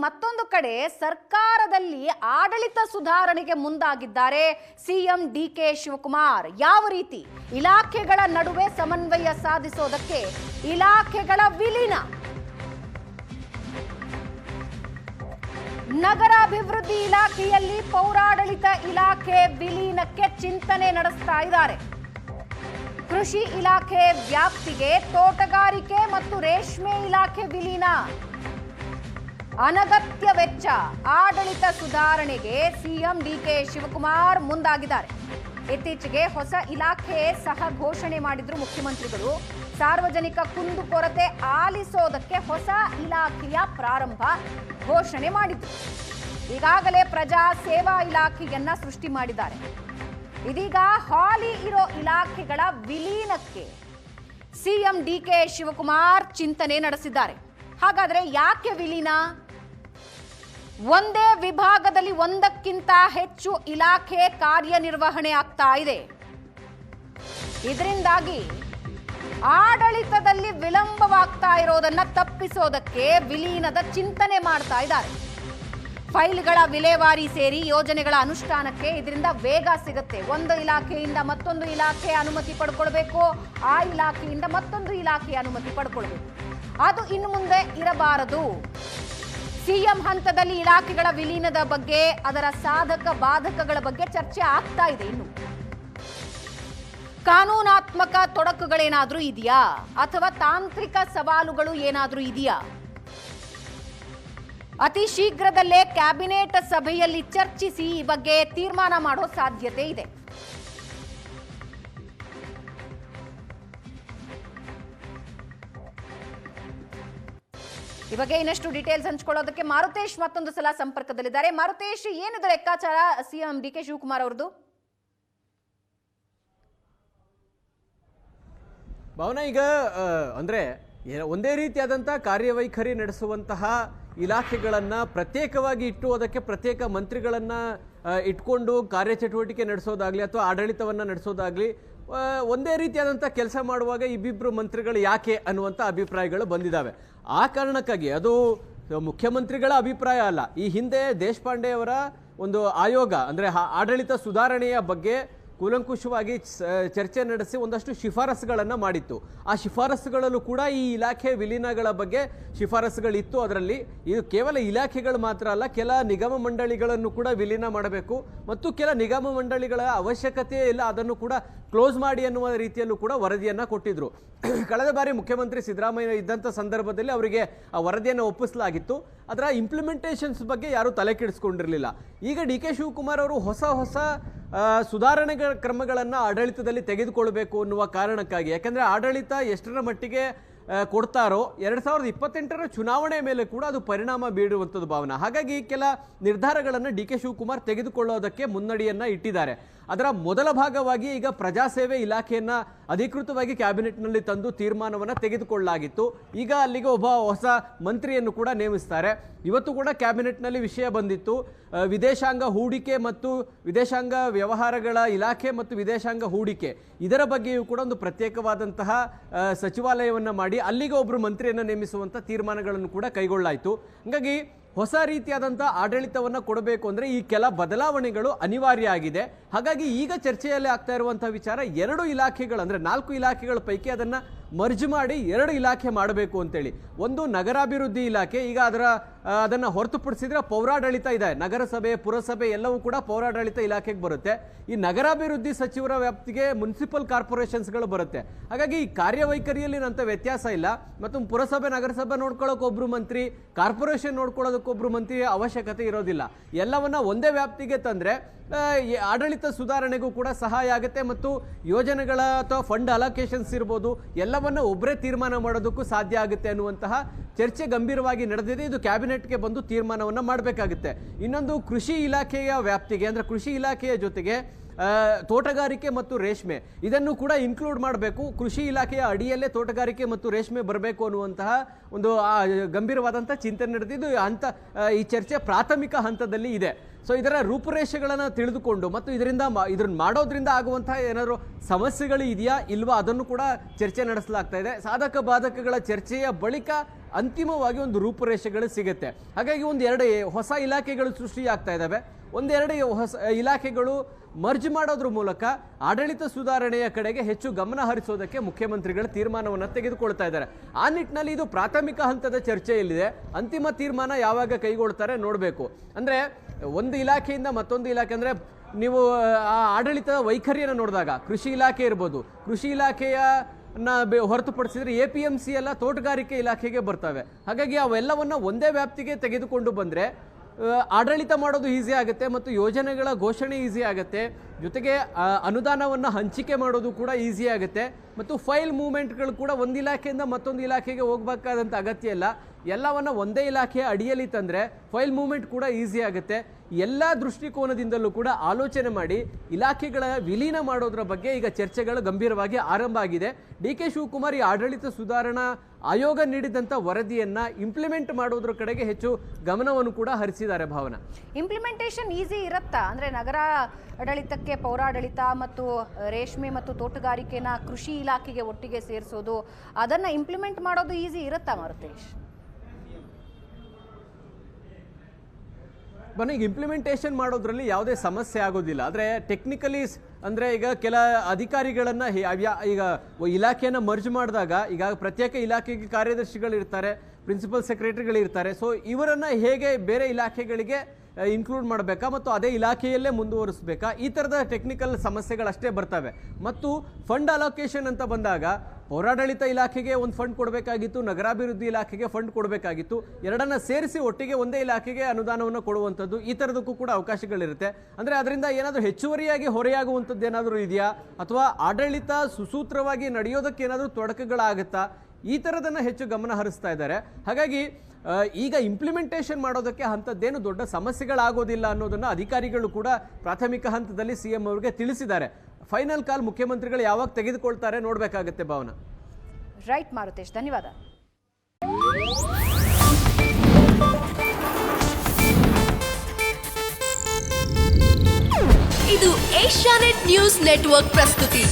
ಮತ್ತೊಂದು ಕಡೆ ಸರ್ಕಾರದಲ್ಲಿ ಆಡಳಿತ ಸುಧಾರಣೆಗೆ ಮುಂದಾಗಿದ್ದಾರೆ ಸಿಎಂ ಡಿಕೆ ಶಿವಕುಮಾರ್. ಯಾವ ರೀತಿ ಇಲಾಖೆಗಳ ನಡುವೆ ಸಮನ್ವಯ ಸಾಧಿಸೋದಕ್ಕೆ ಇಲಾಖೆಗಳ ವಿಲೀನ, ನಗರಾಭಿವೃದ್ಧಿ ಇಲಾಖೆಯಲ್ಲಿ ಪೌರಾಡಳಿತ ಇಲಾಖೆ ವಿಲೀನಕ್ಕೆ ಚಿಂತನೆ ನಡೆಸ್ತಾ ಇದ್ದಾರೆ. ಕೃಷಿ ಇಲಾಖೆ ವ್ಯಾಪ್ತಿಗೆ ತೋಟಗಾರಿಕೆ ಮತ್ತು ರೇಷ್ಮೆ ಇಲಾಖೆ ವಿಲೀನ, ಅನಗತ್ಯ ವೆಚ್ಚ, ಆಡಳಿತ ಸುಧಾರಣೆಗೆ ಸಿಎಂ ಡಿಕೆ ಶಿವಕುಮಾರ್ ಮುಂದಾಗಿದ್ದಾರೆ. ಇತ್ತೀಚೆಗೆ ಹೊಸ ಇಲಾಖೆ ಸಹ ಘೋಷಣೆ ಮಾಡಿದ್ರು ಮುಖ್ಯಮಂತ್ರಿಗಳು. ಸಾರ್ವಜನಿಕ ಕುಂದುಕೊರತೆ ಆಲಿಸೋದಕ್ಕೆ ಹೊಸ ಇಲಾಖೆಯ ಪ್ರಾರಂಭ ಘೋಷಣೆ ಮಾಡಿದ್ರು. ಈಗಾಗಲೇ ಪ್ರಜಾ ಸೇವಾ ಇಲಾಖೆಯನ್ನ ಸೃಷ್ಟಿ ಮಾಡಿದ್ದಾರೆ. ಇದೀಗ ಹಾಲಿ ಇರೋ ಇಲಾಖೆಗಳ ವಿಲೀನಕ್ಕೆ ಸಿಎಂ ಡಿಕೆ ಶಿವಕುಮಾರ್ ಚಿಂತನೆ ನಡೆಸಿದ್ದಾರೆ. ಹಾಗಾದ್ರೆ ಯಾಕೆ ವಿಲೀನ? ಒಂದೇ ವಿಭಾಗದಲ್ಲಿ ಒಂದಕ್ಕಿಂತ ಹೆಚ್ಚು ಇಲಾಖೆ ಕಾರ್ಯನಿರ್ವಹಣೆ ಆಗ್ತಾ ಇದೆ. ಇದರಿಂದಾಗಿ ಆಡಳಿತದಲ್ಲಿ ವಿಳಂಬವಾಗ್ತಾ ಇರೋದನ್ನ ತಪ್ಪಿಸೋದಕ್ಕೆ ವಿಲೀನದ ಚಿಂತನೆ ಮಾಡ್ತಾ ಇದ್ದಾರೆ. ಫೈಲ್ಗಳ ವಿಲೇವಾರಿ ಸೇರಿ ಯೋಜನೆಗಳ ಅನುಷ್ಠಾನಕ್ಕೆ ಇದರಿಂದ ವೇಗ ಸಿಗುತ್ತೆ. ಒಂದು ಇಲಾಖೆಯಿಂದ ಮತ್ತೊಂದು ಇಲಾಖೆ ಅನುಮತಿ ಪಡ್ಕೊಳ್ಬೇಕು, ಆ ಇಲಾಖೆಯಿಂದ ಮತ್ತೊಂದು ಇಲಾಖೆ ಅನುಮತಿ ಪಡ್ಕೊಳ್ಬೇಕು. ಅದು ಇನ್ನು ಮುಂದೆ ಇರಬಾರದು. ಸಿಎಂ ಹಂತದಲ್ಲಿ ಇಲಾಖೆಗಳ ವಿಲೀನದ ಬಗ್ಗೆ, ಅದರ ಸಾಧಕ ಬಾಧಕಗಳ ಬಗ್ಗೆ ಚರ್ಚೆ ಆಗ್ತಾ ಇದೆ. ಇನ್ನು ಕಾನೂನಾತ್ಮಕ ತೊಡಕುಗಳೇನಾದ್ರೂ ಇದೆಯಾ ಅಥವಾ ತಾಂತ್ರಿಕ ಸವಾಲುಗಳು ಏನಾದ್ರೂ ಇದೆಯಾ? ಅತಿ ಶೀಘ್ರದಲ್ಲೇ ಕ್ಯಾಬಿನೆಟ್ ಸಭೆಯಲ್ಲಿ ಚರ್ಚಿಸಿ ಈ ಬಗ್ಗೆ ತೀರ್ಮಾನ ಮಾಡೋ ಸಾಧ್ಯತೆ ಇದೆ. ಈ ಬಗ್ಗೆ ಇನ್ನಷ್ಟು ಡೀಟೇಲ್ಸ್ ಹಂಚಿಕೊಳ್ಳೋದಕ್ಕೆ ಮಾರುತೇಶ್ ಮತ್ತೊಂದು ಸಲ ಸಂಪರ್ಕದಲ್ಲಿದ್ದಾರೆ. ಮಾರುತೇಶ್, ಏನಿದೆ ಲೆಕ್ಕಾಚಾರ ಸಿಎಂ ಡಿಕೆ ಶಿವಕುಮಾರ್ ಅವರದು? ಭಾವನಾ, ಈಗ ಅಂದ್ರೆ ಒಂದೇ ರೀತಿಯಾದಂಥ ಕಾರ್ಯವೈಖರಿ ನಡೆಸುವಂತಹ ಇಲಾಖೆಗಳನ್ನು ಪ್ರತ್ಯೇಕವಾಗಿ ಇಟ್ಟು ಅದಕ್ಕೆ ಪ್ರತ್ಯೇಕ ಮಂತ್ರಿಗಳನ್ನು ಇಟ್ಕೊಂಡು ಕಾರ್ಯಚಟುವಟಿಕೆ ನಡೆಸೋದಾಗ್ಲಿ ಅಥವಾ ಆಡಳಿತವನ್ನು ನಡೆಸೋದಾಗ್ಲಿ, ಒಂದೇ ರೀತಿಯಾದಂಥ ಕೆಲಸ ಮಾಡುವಾಗ ಇಬ್ಬಿಬ್ಬರು ಮಂತ್ರಿಗಳು ಯಾಕೆ ಅನ್ನುವಂಥ ಅಭಿಪ್ರಾಯಗಳು ಬಂದಿದ್ದಾವೆ. ಆ ಕಾರಣಕ್ಕಾಗಿ ಅದು ಮುಖ್ಯಮಂತ್ರಿಗಳ ಅಭಿಪ್ರಾಯ ಅಲ್ಲ. ಈ ಹಿಂದೆ ದೇಶಪಾಂಡೆ ಅವರ ಒಂದು ಆಯೋಗ ಅಂದರೆ ಆಡಳಿತ ಸುಧಾರಣೆಯ ಬಗ್ಗೆ ಕೂಲಂಕುಷವಾಗಿ ಚರ್ಚೆ ನಡೆಸಿ ಒಂದಷ್ಟು ಶಿಫಾರಸುಗಳನ್ನು ಮಾಡಿತ್ತು. ಆ ಶಿಫಾರಸುಗಳಲ್ಲೂ ಕೂಡ ಈ ಇಲಾಖೆ ವಿಲೀನಗಳ ಬಗ್ಗೆ ಶಿಫಾರಸುಗಳಿತ್ತು. ಅದರಲ್ಲಿ ಇದು ಕೇವಲ ಇಲಾಖೆಗಳು ಮಾತ್ರ ಅಲ್ಲ, ಕೆಲ ನಿಗಮ ಮಂಡಳಿಗಳನ್ನು ಕೂಡ ವಿಲೀನ ಮಾಡಬೇಕು ಮತ್ತು ಕೆಲ ನಿಗಮ ಮಂಡಳಿಗಳ ಅವಶ್ಯಕತೆಯೇ ಇಲ್ಲ, ಅದನ್ನು ಕೂಡ ಕ್ಲೋಸ್ ಮಾಡಿ ಅನ್ನುವ ರೀತಿಯಲ್ಲೂ ಕೂಡ ವರದಿಯನ್ನು ಕೊಟ್ಟಿದ್ರು. ಕಳೆದ ಬಾರಿ ಮುಖ್ಯಮಂತ್ರಿ ಸಿದ್ದರಾಮಯ್ಯ ಇದ್ದಂಥ ಸಂದರ್ಭದಲ್ಲಿ ಅವರಿಗೆ ಆ ವರದಿಯನ್ನು ಒಪ್ಪಿಸಲಾಗಿತ್ತು. ಅದರ ಇಂಪ್ಲಿಮೆಂಟೇಷನ್ಸ್ ಬಗ್ಗೆ ಯಾರೂ ತಲೆ ಕೆಡಿಸ್ಕೊಂಡಿರಲಿಲ್ಲ. ಈಗ ಡಿ ಕೆ ಶಿವಕುಮಾರ್ ಅವರು ಹೊಸ ಸುಧಾರಣೆಗಳ ಕ್ರಮಗಳನ್ನು ಆಡಳಿತದಲ್ಲಿ ತೆಗೆದುಕೊಳ್ಬೇಕು ಅನ್ನುವ ಕಾರಣಕ್ಕಾಗಿ, ಯಾಕಂದರೆ ಆಡಳಿತ ಎಷ್ಟರ ಮಟ್ಟಿಗೆ ಕೊಡ್ತಾರೋ 2028ರ ಚುನಾವಣೆ ಮೇಲೆ ಕೂಡ ಅದು ಪರಿಣಾಮ ಬೀರುವಂಥದ್ದು ಭಾವನಾ. ಹಾಗಾಗಿ ಕೆಲ ನಿರ್ಧಾರಗಳನ್ನು ಡಿ ಕೆ ಶಿವಕುಮಾರ್ ತೆಗೆದುಕೊಳ್ಳೋದಕ್ಕೆ ಮುನ್ನಡಿಯನ್ನು ಇಟ್ಟಿದ್ದಾರೆ. ಅದರ ಮೊದಲ ಭಾಗವಾಗಿ ಈಗ ಪ್ರಜಾಸೇವೆ ಇಲಾಖೆಯನ್ನು ಅಧಿಕೃತವಾಗಿ ಕ್ಯಾಬಿನೆಟ್ನಲ್ಲಿ ತಂದು ತೀರ್ಮಾನವನ್ನು ತೆಗೆದುಕೊಳ್ಳಲಾಗಿತ್ತು. ಈಗ ಅಲ್ಲಿಗೆ ಒಬ್ಬ ಹೊಸ ಮಂತ್ರಿಯನ್ನು ಕೂಡ ನೇಮಿಸ್ತಾರೆ. ಇವತ್ತು ಕೂಡ ಕ್ಯಾಬಿನೆಟ್ನಲ್ಲಿ ವಿಷಯ ಬಂದಿತ್ತು, ವಿದೇಶಾಂಗ ಹೂಡಿಕೆ ಮತ್ತು ವಿದೇಶಾಂಗ ವ್ಯವಹಾರಗಳ ಇಲಾಖೆ ಮತ್ತು ವಿದೇಶಾಂಗ ಹೂಡಿಕೆ, ಇದರ ಬಗ್ಗೆಯೂ ಕೂಡ ಒಂದು ಪ್ರತ್ಯೇಕವಾದಂತಹ ಸಚಿವಾಲಯವನ್ನು ಮಾಡಿ ಅಲ್ಲಿಗೆ ಒಬ್ಬರು ಮಂತ್ರಿಯನ್ನು ನೇಮಿಸುವಂಥ ತೀರ್ಮಾನಗಳನ್ನು ಕೂಡ ಕೈಗೊಳ್ಳಲಾಯಿತು. ಹಾಗಾಗಿ ಹೊಸ ರೀತಿಯಾದಂಥ ಆಡಳಿತವನ್ನು ಕೊಡಬೇಕು ಅಂದರೆ ಈ ಕೆಲ ಬದಲಾವಣೆಗಳು ಅನಿವಾರ್ಯ ಆಗಿದೆ. ಹಾಗಾಗಿ ಈಗ ಚರ್ಚೆಯಲ್ಲಿ ಆಗ್ತಾ ಇರುವಂಥ ವಿಚಾರ 2 ಇಲಾಖೆಗಳು ಅಂದರೆ 4 ಇಲಾಖೆಗಳ ಪೈಕಿ ಅದನ್ನು ಮರ್ಜ್ ಮಾಡಿ 2 ಇಲಾಖೆ ಮಾಡಬೇಕು ಅಂತೇಳಿ. ಒಂದು ನಗರಾಭಿವೃದ್ಧಿ ಇಲಾಖೆ, ಈಗ ಅದನ್ನು ಹೊರತುಪಡಿಸಿದ್ರೆ ಪೌರಾಡಳಿತ ಇದೆ, ನಗರಸಭೆ ಪುರಸಭೆ ಎಲ್ಲವೂ ಕೂಡ ಪೌರಾಡಳಿತ ಇಲಾಖೆಗೆ ಬರುತ್ತೆ. ಈ ನಗರಾಭಿವೃದ್ಧಿ ಸಚಿವರ ವ್ಯಾಪ್ತಿಗೆ ಮುನ್ಸಿಪಲ್ ಕಾರ್ಪೊರೇಷನ್ಸ್ಗಳು ಬರುತ್ತೆ. ಹಾಗಾಗಿ ಈ ಕಾರ್ಯವೈಖರಿಯಲ್ಲಿ ನಂತ ವ್ಯತ್ಯಾಸ ಇಲ್ಲ. ಮತ್ತು ಪುರಸಭೆ ನಗರಸಭೆ ನೋಡ್ಕೊಳ್ಳೋಕೆ ಒಬ್ಬರು ಮಂತ್ರಿ, ಕಾರ್ಪೊರೇಷನ್ ನೋಡ್ಕೊಳ್ಳೋದಕ್ಕೊಬ್ರು ಮಂತ್ರಿ ಅವಶ್ಯಕತೆ ಇರೋದಿಲ್ಲ. ಎಲ್ಲವನ್ನ ಒಂದೇ ವ್ಯಾಪ್ತಿಗೆ ತಂದರೆ ಆಡಳಿತ ಸುಧಾರಣೆಗೂ ಕೂಡ ಸಹಾಯ ಆಗುತ್ತೆ ಮತ್ತು ಯೋಜನೆಗಳ ಅಥವಾ ಫಂಡ್ ಅಲೋಕೇಶನ್ಸ್ ಇರ್ಬೋದು ಎಲ್ಲವನ್ನ ಒಬ್ಬರೇ ತೀರ್ಮಾನ ಮಾಡೋದಕ್ಕೂ ಸಾಧ್ಯ ಆಗುತ್ತೆ ಅನ್ನುವಂತಹ ಚರ್ಚೆ ಗಂಭೀರವಾಗಿ ನಡೆದಿದೆ. ಇದು ಕ್ಯಾಬಿನೆಟ್ಗೆ ಬಂದು ತೀರ್ಮಾನವನ್ನು ಮಾಡಬೇಕಾಗುತ್ತೆ. ಇನ್ನೊಂದು ಕೃಷಿ ಇಲಾಖೆಯ ವ್ಯಾಪ್ತಿಗೆ ಅಂದರೆ ಕೃಷಿ ಇಲಾಖೆಯ ಜೊತೆಗೆ ತೋಟಗಾರಿಕೆ ಮತ್ತು ರೇಷ್ಮೆ ಇದನ್ನು ಕೂಡ ಇನ್ಕ್ಲೂಡ್ ಮಾಡಬೇಕು. ಕೃಷಿ ಇಲಾಖೆಯ ಅಡಿಯಲ್ಲೇ ತೋಟಗಾರಿಕೆ ಮತ್ತು ರೇಷ್ಮೆ ಬರಬೇಕು ಅನ್ನುವಂತಹ ಒಂದು ಗಂಭೀರವಾದಂಥ ಚಿಂತನೆ ನಡೆದಿದ್ದು ಈ ಚರ್ಚೆ ಪ್ರಾಥಮಿಕ ಹಂತದಲ್ಲಿ ಇದೆ. ಸೊ ಇದರ ರೂಪುರೇಷೆಗಳನ್ನು ತಿಳಿದುಕೊಂಡು ಮತ್ತು ಇದನ್ನು ಮಾಡೋದ್ರಿಂದ ಆಗುವಂತಹ ಏನಾದರೂ ಸಮಸ್ಯೆಗಳು ಇದೆಯಾ ಇಲ್ವಾ ಅದನ್ನು ಕೂಡ ಚರ್ಚೆ ನಡೆಸಲಾಗ್ತಾ ಇದೆ. ಸಾಧಕ ಬಾಧಕಗಳ ಚರ್ಚೆಯ ಬಳಿಕ ಅಂತಿಮವಾಗಿ ಒಂದು ರೂಪುರೇಷೆಗಳು ಸಿಗುತ್ತೆ. ಹಾಗಾಗಿ ಒಂದೆರಡು ಹೊಸ ಇಲಾಖೆಗಳು ಸೃಷ್ಟಿಯಾಗ್ತಾ ಇದ್ದಾವೆ. ಒಂದೆರಡು ಹೊಸ ಇಲಾಖೆಗಳು ಮರ್ಜ್ ಮಾಡೋದ್ರ ಮೂಲಕ ಆಡಳಿತ ಸುಧಾರಣೆಯ ಕಡೆಗೆ ಹೆಚ್ಚು ಗಮನ ಹರಿಸೋದಕ್ಕೆ ಮುಖ್ಯಮಂತ್ರಿಗಳು ತೀರ್ಮಾನವನ್ನು ತೆಗೆದುಕೊಳ್ತಾ ಇದ್ದಾರೆ. ಆ ನಿಟ್ಟಿನಲ್ಲಿ ಇದು ಪ್ರಾಥಮಿಕ ಹಂತದ ಚರ್ಚೆಯಲ್ಲಿದೆ. ಅಂತಿಮ ತೀರ್ಮಾನ ಯಾವಾಗ ಕೈಗೊಳ್ತಾರೆ ನೋಡಬೇಕು. ಅಂದರೆ ಒಂದು ಇಲಾಖೆಯಿಂದ ಮತ್ತೊಂದು ಇಲಾಖೆ, ಅಂದರೆ ನೀವು ಆ ಆಡಳಿತದ ವೈಖರಿಯನ್ನು ನೋಡಿದಾಗ ಕೃಷಿ ಇಲಾಖೆ ಇರ್ಬೋದು, ಕೃಷಿ ಇಲಾಖೆಯ ಹೊರತುಪಡಿಸಿದ್ರೆ APMC ಎಲ್ಲ ತೋಟಗಾರಿಕೆ ಇಲಾಖೆಗೆ ಬರ್ತವೆ. ಹಾಗಾಗಿ ಅವೆಲ್ಲವನ್ನ ಒಂದೇ ವ್ಯಾಪ್ತಿಗೆ ತೆಗೆದುಕೊಂಡು ಬಂದರೆ ಆಡಳಿತ ಮಾಡೋದು ಈಸಿ ಆಗುತ್ತೆ ಮತ್ತು ಯೋಜನೆಗಳ ಘೋಷಣೆ ಈಸಿ ಆಗುತ್ತೆ, ಜೊತೆಗೆ ಅನುದಾನವನ್ನು ಹಂಚಿಕೆ ಮಾಡೋದು ಕೂಡ ಈಸಿ ಆಗುತ್ತೆ ಮತ್ತು ಫೈಲ್ ಮೂವ್ಮೆಂಟ್ಗಳು ಕೂಡ ಒಂದು ಇಲಾಖೆಯಿಂದ ಮತ್ತೊಂದು ಇಲಾಖೆಗೆ ಹೋಗಬೇಕಾದಂಥ ಅಗತ್ಯ ಇಲ್ಲ. ಎಲ್ಲವನ್ನ ಒಂದೇ ಇಲಾಖೆಯ ಅಡಿಯಲ್ಲಿ ತಂದರೆ ಫೈಲ್ ಮೂವ್ಮೆಂಟ್ ಕೂಡ ಈಸಿ ಆಗುತ್ತೆ. ಎಲ್ಲ ದೃಷ್ಟಿಕೋನದಿಂದಲೂ ಕೂಡ ಆಲೋಚನೆ ಮಾಡಿ ಇಲಾಖೆಗಳ ವಿಲೀನ ಮಾಡೋದ್ರ ಬಗ್ಗೆ ಈಗ ಚರ್ಚೆಗಳು ಗಂಭೀರವಾಗಿ ಆರಂಭ ಆಗಿದೆ. DK ಶಿವಕುಮಾರ್ ಈ ಆಡಳಿತ ಸುಧಾರಣಾ ಆಯೋಗ ನೀಡಿದಂಥ ವರದಿಯನ್ನ ಇಂಪ್ಲಿಮೆಂಟ್ ಮಾಡೋದ್ರ ಕಡೆಗೆ ಹೆಚ್ಚು ಗಮನವನ್ನು ಕೂಡ ಹರಿಸಿದ್ದಾರೆ. ಭಾವನಾ, ಇಂಪ್ಲಿಮೆಂಟೇಷನ್ ಈಸಿ ಇರುತ್ತಾ? ಅಂದರೆ ನಗರ ಆಡಳಿತಕ್ಕೆ ಪೌರಾಡಳಿತ ಮತ್ತು ರೇಷ್ಮೆ ಮತ್ತು ತೋಟಗಾರಿಕೆನ ಕೃಷಿ ಇಲಾಖೆಗೆ ಒಟ್ಟಿಗೆ ಸೇರಿಸೋದು, ಅದನ್ನು ಇಂಪ್ಲಿಮೆಂಟ್ ಮಾಡೋದು ಈಸಿ ಇರುತ್ತಾ ಮಾರುತೇಶ್? ಬನ್ನಿ, ಈಗ ಇಂಪ್ಲಿಮೆಂಟೇಷನ್ ಮಾಡೋದ್ರಲ್ಲಿ ಯಾವುದೇ ಸಮಸ್ಯೆ ಆಗೋದಿಲ್ಲ. ಆದರೆ ಟೆಕ್ನಿಕಲಿ ಅಂದರೆ ಈಗ ಕೆಲ ಅಧಿಕಾರಿಗಳನ್ನು ಈಗ ಇಲಾಖೆಯನ್ನು ಮರ್ಜ್ ಮಾಡಿದಾಗ ಈಗ ಪ್ರತ್ಯೇಕ ಇಲಾಖೆಗೆ ಕಾರ್ಯದರ್ಶಿಗಳಿರ್ತಾರೆ, ಪ್ರಿನ್ಸಿಪಲ್ ಸೆಕ್ರೆಟರಿಗಳಿರ್ತಾರೆ. ಸೊ ಇವರನ್ನು ಹೇಗೆ ಬೇರೆ ಇಲಾಖೆಗಳಿಗೆ ಇನ್ಕ್ಲೂಡ್ ಮಾಡಬೇಕಾ ಮತ್ತು ಅದೇ ಇಲಾಖೆಯಲ್ಲೇ ಮುಂದುವರಿಸಬೇಕಾ, ಈ ಥರದ ಟೆಕ್ನಿಕಲ್ ಸಮಸ್ಯೆಗಳಷ್ಟೇ ಬರ್ತವೆ. ಮತ್ತು ಫಂಡ್ ಅಲೋಕೇಶನ್ ಅಂತ ಬಂದಾಗ ಪೌರಾಡಳಿತ ಇಲಾಖೆಗೆ ಒಂದು ಫಂಡ್ ಕೊಡಬೇಕಾಗಿತ್ತು, ನಗರಾಭಿವೃದ್ಧಿ ಇಲಾಖೆಗೆ ಫಂಡ್ ಕೊಡಬೇಕಾಗಿತ್ತು. ಎರಡನ್ನ ಸೇರಿಸಿ ಒಟ್ಟಿಗೆ ಒಂದೇ ಇಲಾಖೆಗೆ ಅನುದಾನವನ್ನು ಕೊಡುವಂಥದ್ದು, ಈ ಥರದಕ್ಕೂ ಕೂಡ ಅವಕಾಶಗಳಿರುತ್ತೆ. ಅಂದರೆ ಅದರಿಂದ ಏನಾದರೂ ಹೆಚ್ಚುವರಿಯಾಗಿ ಹೊರೆಯಾಗುವಂಥದ್ದು ಏನಾದರೂ ಇದೆಯಾ, ಅಥವಾ ಆಡಳಿತ ಸುಸೂತ್ರವಾಗಿ ನಡೆಯೋದಕ್ಕೆ ಏನಾದರೂ ತೊಡಕುಗಳಾಗುತ್ತಾ, ಈ ಥರದನ್ನು ಹೆಚ್ಚು ಗಮನ ಹರಿಸ್ತಾ ಇದ್ದಾರೆ. ಹಾಗಾಗಿ ಈಗ ಇಂಪ್ಲಿಮೆಂಟೇಷನ್ ಮಾಡೋದಕ್ಕೆ ಅಂಥದ್ದೇನು ದೊಡ್ಡ ಸಮಸ್ಯೆಗಳಾಗೋದಿಲ್ಲ ಅನ್ನೋದನ್ನು ಅಧಿಕಾರಿಗಳು ಕೂಡ ಪ್ರಾಥಮಿಕ ಹಂತದಲ್ಲಿ CM ಅವರಿಗೆ ತಿಳಿಸಿದ್ದಾರೆ. ಫೈನಲ್ ಕಾಲ್ ಮುಖ್ಯಮಂತ್ರಿಗಳು ಯಾವಾಗ ತೆಗೆದುಕೊಳ್ತಾರೆ ನೋಡಬೇಕಾಗತ್ತೆ. ಭಾವನಾ. ರೈಟ್ ಮಾರುತೇಶ್, ಧನ್ಯವಾದ. ಇದು ಏಷ್ಯಾನೆಟ್ ನ್ಯೂಸ್ ನೆಟ್ವರ್ಕ್ ಪ್ರಸ್ತುತಿ.